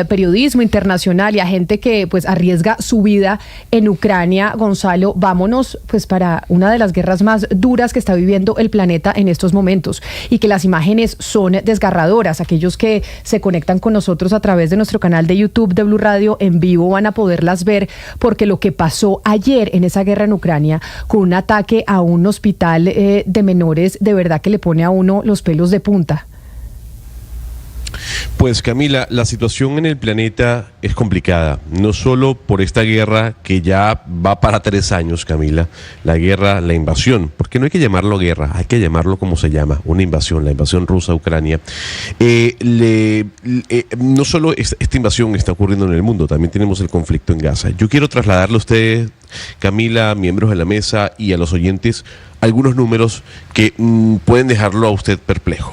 periodismo internacional y a gente que pues arriesga su vida en Ucrania. Gonzalo, vámonos pues para una de las guerras más duras que está viviendo el planeta en estos momentos y que las imágenes son desgarradoras. Aquellos que se conectan con nosotros a través de nuestro canal de YouTube de Blue Radio en vivo van a poderlas ver, porque lo que pasó ayer en esa guerra en Ucrania con un ataque a un hospital de menores, de verdad que le pone a uno los pelos de punta. Pues Camila, la situación en el planeta es complicada, no solo por esta guerra que ya va para 3 años, Camila, la guerra, la invasión, porque no hay que llamarlo guerra, hay que llamarlo como se llama, una invasión, la invasión rusa a Ucrania. No solo esta invasión está ocurriendo en el mundo, también tenemos el conflicto en Gaza. Yo quiero trasladarle a ustedes, Camila, miembros de la mesa y a los oyentes, algunos números que pueden dejarlo a usted perplejo.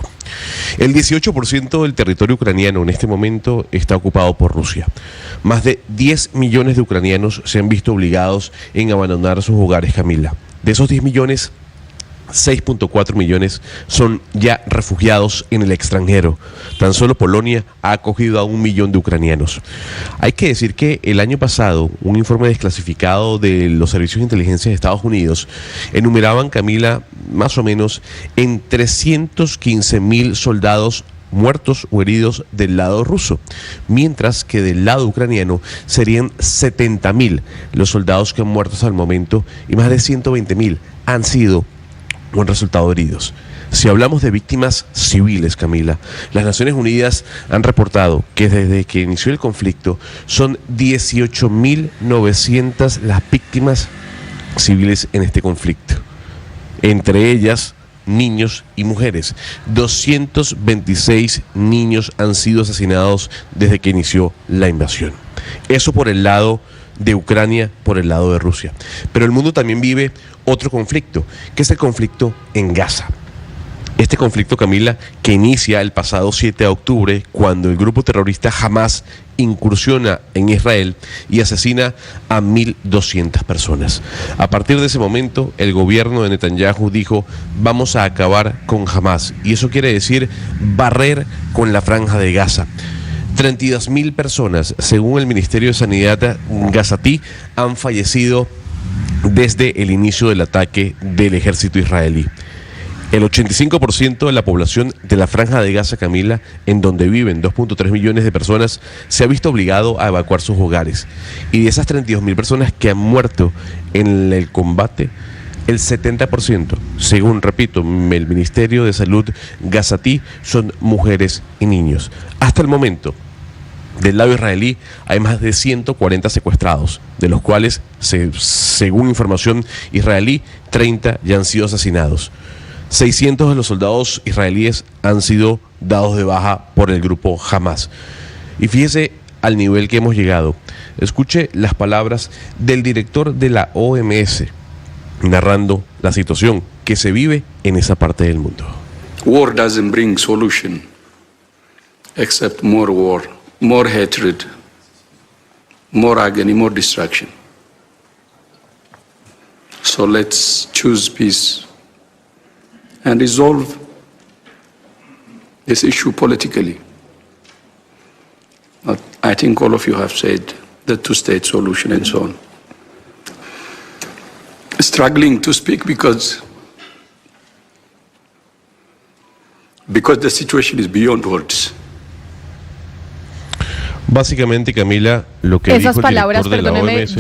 El 18% del territorio ucraniano en este momento está ocupado por Rusia. Más de 10 millones de ucranianos se han visto obligados en abandonar sus hogares, Camila. De esos 10 millones, 6.4 millones son ya refugiados en el extranjero. Tan solo Polonia ha acogido a 1 millón de ucranianos. Hay que decir que el año pasado, un informe desclasificado de los servicios de inteligencia de Estados Unidos enumeraban, Camila, más o menos en 315.000 soldados muertos o heridos del lado ruso, mientras que del lado ucraniano serían 70.000 los soldados que han muerto hasta el momento y más de 120.000 han sido o han resultado heridos. Si hablamos de víctimas civiles, Camila, las Naciones Unidas han reportado que desde que inició el conflicto son 18.900 las víctimas civiles en este conflicto. Entre ellas, niños y mujeres. 226 niños han sido asesinados desde que inició la invasión. Eso por el lado de Ucrania, por el lado de Rusia. Pero el mundo también vive otro conflicto, que es el conflicto en Gaza. Este conflicto, Camila, que inicia el pasado 7 de octubre, cuando el grupo terrorista Hamas incursiona en Israel y asesina a 1.200 personas. A partir de ese momento, el gobierno de Netanyahu dijo: vamos a acabar con Hamas. Y eso quiere decir barrer con la franja de Gaza. 32.000 personas, según el Ministerio de Sanidad gazatí, han fallecido desde el inicio del ataque del ejército israelí. El 85% de la población de la franja de Gaza, Camila, en donde viven 2.3 millones de personas, se ha visto obligado a evacuar sus hogares. Y de esas 32.000 personas que han muerto en el combate, el 70%, según, repito, el Ministerio de Salud gazatí, son mujeres y niños. Hasta el momento, del lado israelí, hay más de 140 secuestrados, de los cuales, según información israelí, 30 ya han sido asesinados. 600 de los soldados israelíes han sido dados de baja por el grupo Hamas. Y fíjese al nivel que hemos llegado. Escuche las palabras del director de la OMS, narrando la situación que se vive en esa parte del mundo. War doesn't bring solution, except more war, more hatred, more agony, more destruction. So let's choose peace and resolve this issue politically. I think all of you have said the two-state solution and so on. Struggling to speak because the situation is beyond words. Básicamente, Camila, lo que esas dijo palabras, el director perdóneme, de la OMS,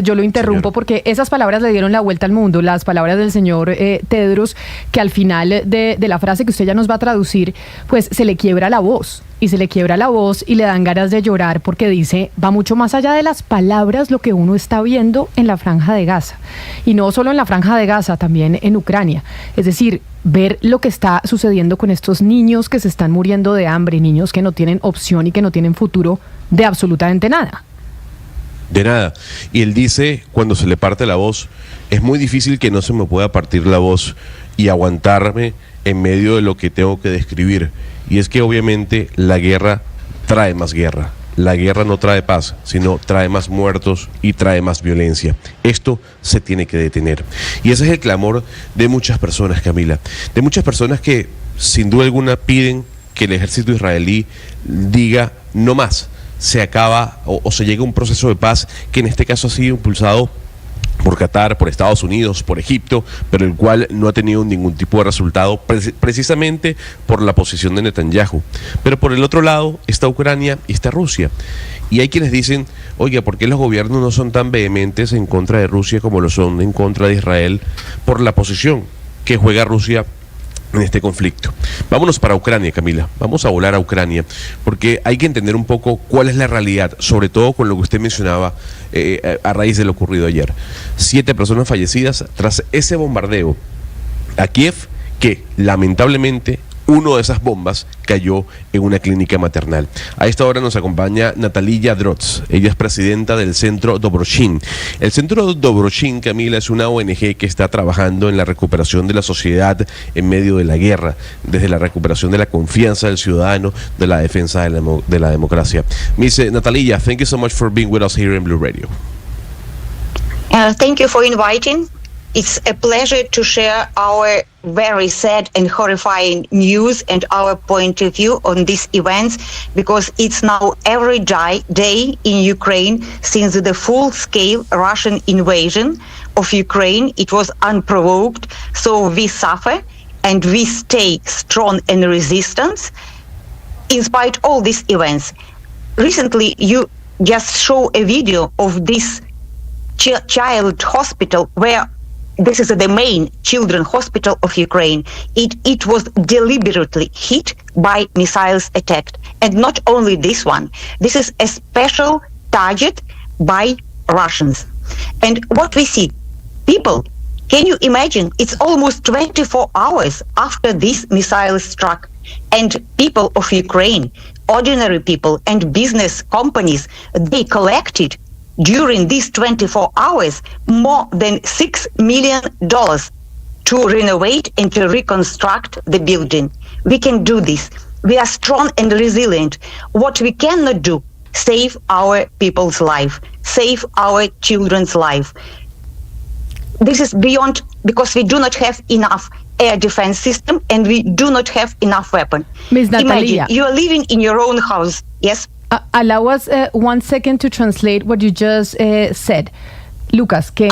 yo lo interrumpo, porque esas palabras le dieron la vuelta al mundo, las palabras del señor Tedros, que al final de la frase que usted ya nos va a traducir, pues se le quiebra la voz, y se le quiebra la voz y le dan ganas de llorar, porque dice, va mucho más allá de las palabras lo que uno está viendo en la franja de Gaza, y no solo en la franja de Gaza, también en Ucrania. Es decir, ver lo que está sucediendo con estos niños que se están muriendo de hambre, niños que no tienen opción y que no tienen futuro de absolutamente nada. De nada. Y él dice, cuando se le parte la voz, es muy difícil que no se me pueda partir la voz y aguantarme en medio de lo que tengo que describir. Y es que obviamente la guerra trae más guerra. La guerra no trae paz, sino trae más muertos y trae más violencia. Esto se tiene que detener. Y ese es el clamor de muchas personas, Camila. De muchas personas que sin duda alguna piden que el ejército israelí diga no más. se acaba o se llega a un proceso de paz que en este caso ha sido impulsado por Qatar, por Estados Unidos, por Egipto, pero el cual no ha tenido ningún tipo de resultado precisamente por la posición de Netanyahu. Pero por el otro lado está Ucrania y está Rusia. Y hay quienes dicen, oiga, ¿por qué los gobiernos no son tan vehementes en contra de Rusia como lo son en contra de Israel por la posición que juega Rusia en este conflicto? Vámonos para Ucrania, Camila. Vamos a volar a Ucrania, porque hay que entender un poco cuál es la realidad, sobre todo con lo que usted mencionaba a raíz de lo ocurrido ayer. 7 personas fallecidas tras ese bombardeo a Kiev, que lamentablemente uno de esas bombas cayó en una clínica maternal. A esta hora nos acompaña Natalia Drozd. Ella es presidenta del Centro Dobroshin. El Centro Dobroshin, Camila, es una ONG que está trabajando en la recuperación de la sociedad en medio de la guerra, desde la recuperación de la confianza del ciudadano, de la defensa de la democracia. Miss Natalia, thank you so much for being with us here in Blue Radio. Thank you for inviting. It's a pleasure to share our very sad and horrifying news and our point of view on these events, because it's now every day in Ukraine since the full-scale Russian invasion of Ukraine. It was unprovoked, so we suffer and we stay strong and resistant in spite of all these events. Recently, you just show a video of this child hospital where this is the main children's hospital of Ukraine. It was deliberately hit by missiles attacked. And not only this one, this is a special target by Russians. And what we see, people, can you imagine, it's almost 24 hours after this missile struck, and people of Ukraine, ordinary people and business companies, they collected during these 24 hours more than $6 million to renovate and to reconstruct the building. We can do this. We are strong and resilient. What we cannot do, save our people's life, save our children's life. This is beyond, because we do not have enough air defense system and we do not have enough weapon. Ms. Natalia, imagine you are living in your own house. Yes. Allow us 1 second to translate what you just said. Lucas, ¿qué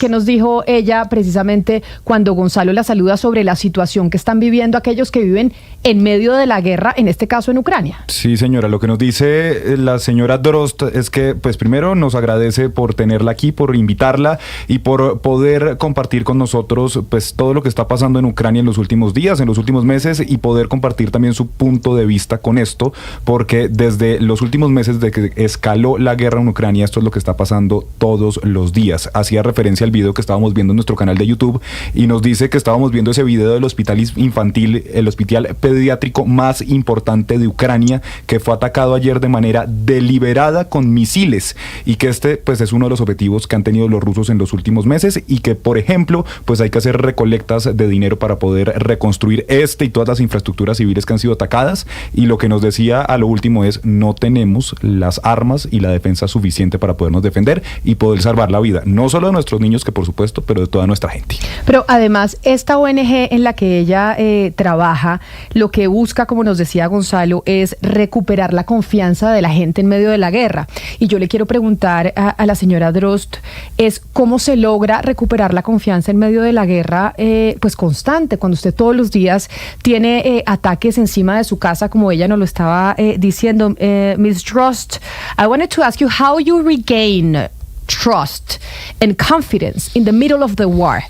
nos dijo ella precisamente cuando Gonzalo la saluda sobre la situación que están viviendo aquellos que viven en medio de la guerra, en este caso en Ucrania? Sí, señora, lo que nos dice la señora Drozd es que, pues primero nos agradece por tenerla aquí, por invitarla y por poder compartir con nosotros pues todo lo que está pasando en Ucrania en los últimos días, en los últimos meses, y poder compartir también su punto de vista con esto, porque desde los últimos meses de que escaló la guerra en Ucrania, esto es lo que está pasando todos los días. Hacía referencia al video que estábamos viendo en nuestro canal de YouTube y nos dice que estábamos viendo ese video del hospital infantil, el hospital pediátrico más importante de Ucrania, que fue atacado ayer de manera deliberada con misiles, y que este pues es uno de los objetivos que han tenido los rusos en los últimos meses, y que por ejemplo pues hay que hacer recolectas de dinero para poder reconstruir y todas las infraestructuras civiles que han sido atacadas. Y lo que nos decía a lo último es: no tenemos las armas y la defensa suficiente para podernos defender y poder salvar la vida, no solo de nuestros niños, que por supuesto, pero de toda nuestra gente. Pero además, esta ONG en la que ella trabaja, lo que busca, como nos decía Gonzalo, es recuperar la confianza de la gente en medio de la guerra. Y yo le quiero preguntar a la señora Drozd, es cómo se logra recuperar la confianza en medio de la guerra pues constante, cuando usted todos los días tiene ataques encima de su casa, como ella nos lo estaba diciendo. Ms. Drozd, I wanted to ask you how you regain trust and confidence in the middle of the war.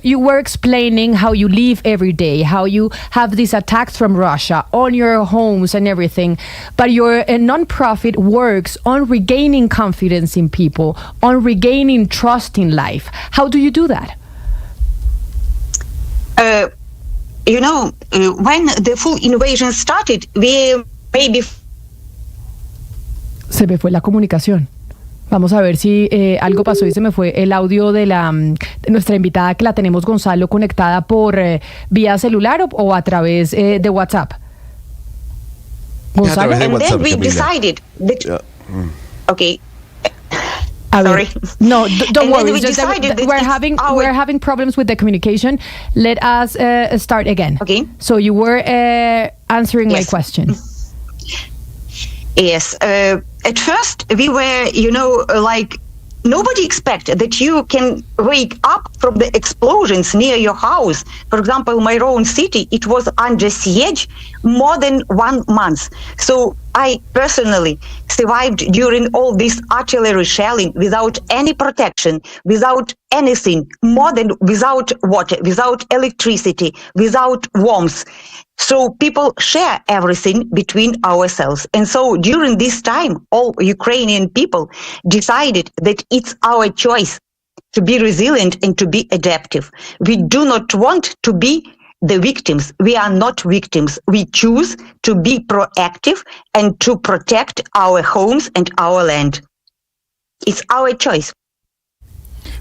You were explaining how you live every day, how you have these attacks from Russia on your homes and everything, but your non-profit works on regaining confidence in people, on regaining trust in life. How do you do that? When the full invasion started, Se me fue la comunicación. Vamos a ver si algo pasó y se me fue el audio de nuestra invitada, que la tenemos, Gonzalo, conectada por vía celular o a través de WhatsApp. Gonzalo. And then we decided that, okay. Sorry. No, don't worry. We're having problems with the communication. Let us start again. Okay. So you were answering my question. Yes. At first, we were, like nobody expected that you can wake up from the explosions near your house. For example, my own city, it was under siege more than 1 month. So I personally survived during all this artillery shelling without any protection, without anything, more than without water, without electricity, without warmth. So people share everything between ourselves. And so during this time, all Ukrainian people decided that it's our choice to be resilient and to be adaptive. We do not want to be the victims. We are not victims. We choose to be proactive and to protect our homes and our land. It's our choice.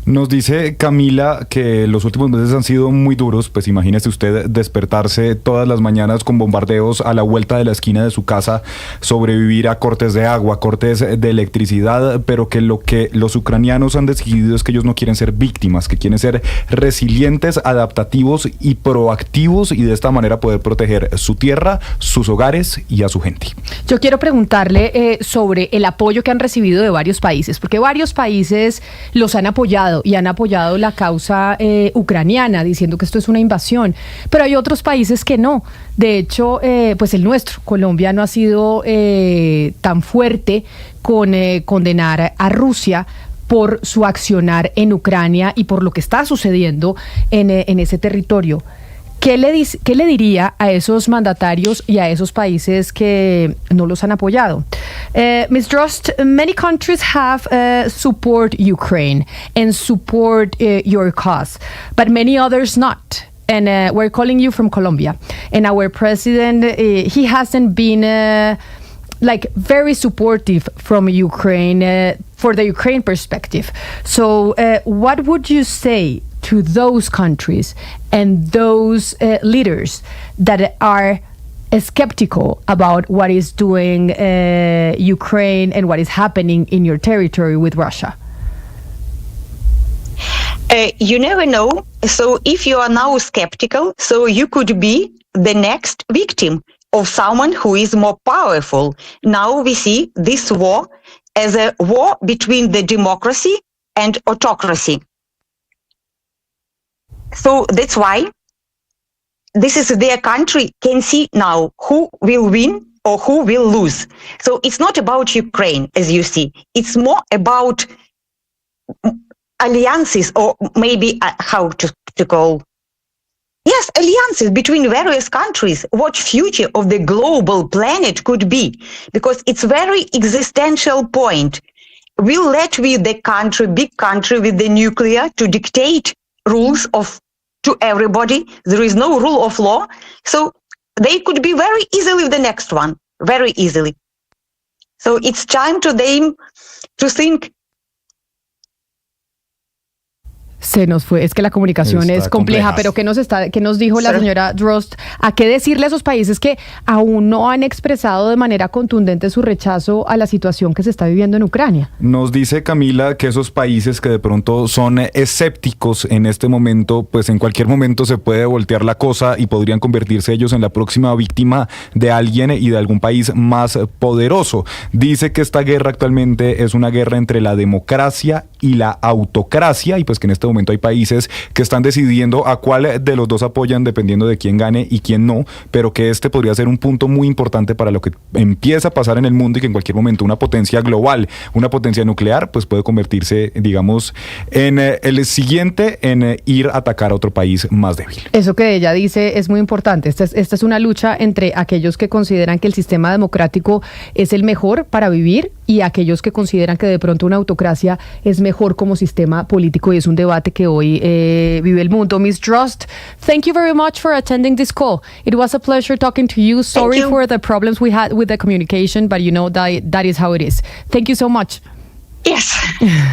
Nos dice Camila que los últimos meses han sido muy duros, pues imagínese usted despertarse todas las mañanas con bombardeos a la vuelta de la esquina de su casa, sobrevivir a cortes de agua, cortes de electricidad, pero que lo que los ucranianos han decidido es que ellos no quieren ser víctimas, que quieren ser resilientes, adaptativos y proactivos y de esta manera poder proteger su tierra, sus hogares y a su gente. Yo quiero preguntarle sobre el apoyo que han recibido de varios países, porque varios países los han apoyado y han apoyado la causa ucraniana, diciendo que esto es una invasión, pero hay otros países que no. De hecho, pues el nuestro, Colombia, no ha sido tan fuerte con condenar a Rusia por su accionar en Ucrania y por lo que está sucediendo en ese territorio. ¿Qué le diría a esos mandatarios y a esos países que no los han apoyado? Ms. Drost, many countries have support Ukraine and support your cause, but many others not. And we're calling you from Colombia. And our president, he hasn't been very supportive from Ukraine for the Ukraine perspective. So what would you say to those countries and those leaders that are skeptical about what is doing Ukraine and what is happening in your territory with Russia? You never know. So if you are now skeptical, so you could be the next victim of someone who is more powerful. Now we see this war as a war between the democracy and autocracy. So that's why this is their country can see now who will win or who will lose. So it's not about Ukraine, as you see. It's more about alliances, or maybe how to call. Yes, alliances between various countries. What future of the global planet could be? Because it's very existential point. Will Latvia, the country, big country with the nuclear, to dictate rules to everybody? There is no rule of law. So they could be very easily the next one, very easily. So it's time to them to think. Se nos fue, es que la comunicación Está es compleja, pero ¿qué nos dijo la señora Drost? ¿A qué decirle a esos países que aún no han expresado de manera contundente su rechazo a la situación que se está viviendo en Ucrania? Nos dice Camila que esos países que de pronto son escépticos en este momento, pues en cualquier momento se puede voltear la cosa y podrían convertirse ellos en la próxima víctima de alguien y de algún país más poderoso. Dice que esta guerra actualmente es una guerra entre la democracia y la autocracia y pues que en este momento hay países que están decidiendo a cuál de los dos apoyan dependiendo de quién gane y quién no, pero que este podría ser un punto muy importante para lo que empieza a pasar en el mundo y que en cualquier momento una potencia global, una potencia nuclear, pues puede convertirse, digamos, en el siguiente en ir a atacar a otro país más débil. Eso que ella dice es muy importante. Esta es una lucha entre aquellos que consideran que el sistema democrático es el mejor para vivir y aquellos que consideran que de pronto una autocracia es mejor como sistema político, y es un debate que hoy vive el mundo. Ms. Drost, thank you very much for attending this call. It was a pleasure talking to you. Sorry for the problems we had with the communication, but you know that is how it is. Thank you so much. Yes,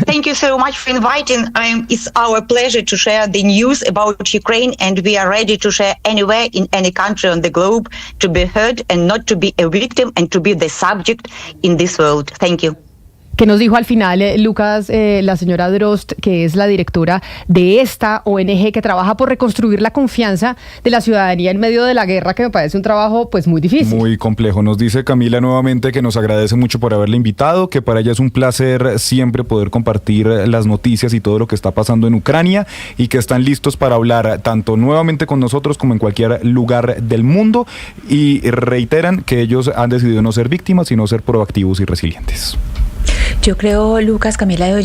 thank you so much for inviting. It's our pleasure to share the news about Ukraine, and we are ready to share anywhere in any country on the globe, to be heard and not to be a victim and to be the subject in this world. Thank you. ¿Qué nos dijo al final, Lucas, la señora Drost, que es la directora de esta ONG que trabaja por reconstruir la confianza de la ciudadanía en medio de la guerra, que me parece un trabajo pues muy difícil? Muy complejo. Nos dice Camila nuevamente que nos agradece mucho por haberle invitado, que para ella es un placer siempre poder compartir las noticias y todo lo que está pasando en Ucrania, y que están listos para hablar tanto nuevamente con nosotros como en cualquier lugar del mundo, y reiteran que ellos han decidido no ser víctimas, sino ser proactivos y resilientes. Yo creo, Lucas, Camila,